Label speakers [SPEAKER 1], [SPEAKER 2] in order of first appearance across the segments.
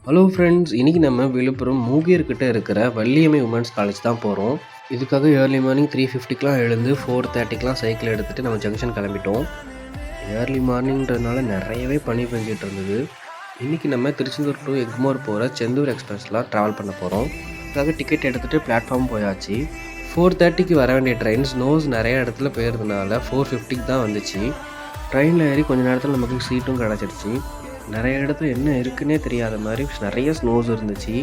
[SPEAKER 1] Hello friends, இன்றைக்கி நம்ம விழுப்புரம் மூகியர்கிட்ட இருக்கிற வள்ளியம்மை உமன்ஸ் காலேஜ் தான் போகிறோம். இதுக்காக ஏர்லி மார்னிங் 3:50க்குலாம் எழுந்து 4:30க்குலாம் சைக்கிள் எடுத்துகிட்டு நம்ம ஜங்ஷன் கிளம்பிட்டோம். ஏர்லி மார்னிங்கிறதுனால நிறையவே பனி பெஞ்சிட்டு இருந்தது. இன்றைக்கி நம்ம திருச்செந்தூர் டு எக்மோர் போகிற செந்தூர் எக்ஸ்பிரஸில் ட்ராவல் பண்ண போகிறோம். அதுக்காக டிக்கெட் எடுத்துகிட்டு பிளாட்ஃபார்ம் போயாச்சு. 4:30க்கு வர வேண்டிய ட்ரெயின் ஸ்னோஸ் நிறைய இடத்துல போயிருந்தனால 4:50க்கு தான் வந்துச்சு. ட்ரெயினில் ஏறி கொஞ்சம் நேரத்தில் நமக்கு சீட்டும் கிடச்சிருச்சு. நிறைய இடத்துல என்ன இருக்குன்னே தெரியாத மாதிரி நிறைய ஸ்னோஸ் இருந்துச்சு.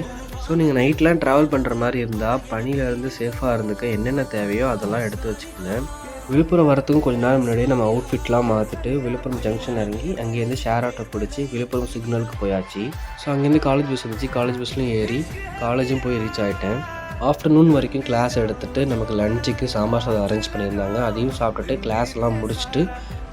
[SPEAKER 1] ஸோ நீங்கள் நைட்லாம் ட்ராவல் பண்ணுற மாதிரி இருந்தால் பனியிலேருந்து சேஃபாக இருந்துக்க என்னென்ன தேவையோ அதெல்லாம் எடுத்து வச்சுக்கோங்க. விழுப்புரம் வரத்துக்கும் கொஞ்சம் நேரம் முன்னாடியே நம்ம அவுட்ஃபிட்லாம் மாற்றிட்டு விழுப்புரம் ஜங்ஷன் இறங்கி அங்கேருந்து ஷேர் ஆட்டோ பிடிச்சி விழுப்புரம் சிக்னலுக்கு போயாச்சு. ஸோ அங்கேருந்து காலேஜ் பஸ் வந்துச்சு. காலேஜ் பஸ்லையும் ஏறி காலேஜும் போய் ரீச் ஆகிட்டேன். ஆஃப்டர்நூன் வரைக்கும் கிளாஸ் எடுத்துகிட்டு நமக்கு லஞ்சுக்கு சாம்பார் சாதம் அரேஞ்ச் பண்ணியிருந்தாங்க. அதையும் சாப்பிட்டுட்டு கிளாஸ்லாம் முடிச்சுட்டு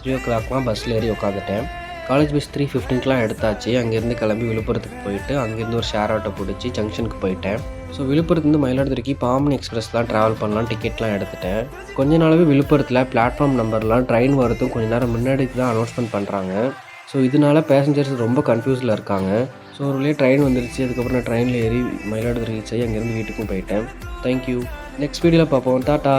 [SPEAKER 1] 3 o'clockலாம் பஸ்ஸில் ஏறி உட்காந்துட்டேன். காலேஜ் பஸ் 3:15க்குலாம் எடுத்தாச்சு. அங்கேருந்து கிளம்பி விழுப்புரத்துக்கு போயிட்டு அங்கேருந்து ஒரு ஷேர் ஆட்டோ பிடிச்சி ஜங்ஷனுக்கு போயிட்டேன். ஸோ விழுப்புரத்துலேருந்து மயிலாடுதுறைக்கு பாமன் எக்ஸ்பிரஸ் தான் ட்ராவல் பண்ணலாம், டிக்கெட்லாம் எடுத்துட்டேன். கொஞ்ச நாளாகவே விழுப்புரத்தில் பிளாட்ஃபார்ம் நம்பர்லாம் ட்ரெயின் வரதும் கொஞ்சம் நேரம் முன்னாடி தான் அனௌன்ஸ்மெண்ட் பண்ணுறாங்க. ஸோ இதனால பேசஞ்சர்ஸ் ரொம்ப கன்ஃபியூஸில் இருக்காங்க. ஸோ ஒரு வழியாக ட்ரெயின் வந்துருச்சு. அதுக்கப்புறம் நான் ட்ரெயினில் ஏறி மயிலாடுதுறை ரீச் ஆகி அங்கேருந்து வீட்டுக்கும் போயிட்டேன். தேங்க்யூ. நெக்ஸ்ட் வீடியோவில் பார்ப்போம். டாட்டா.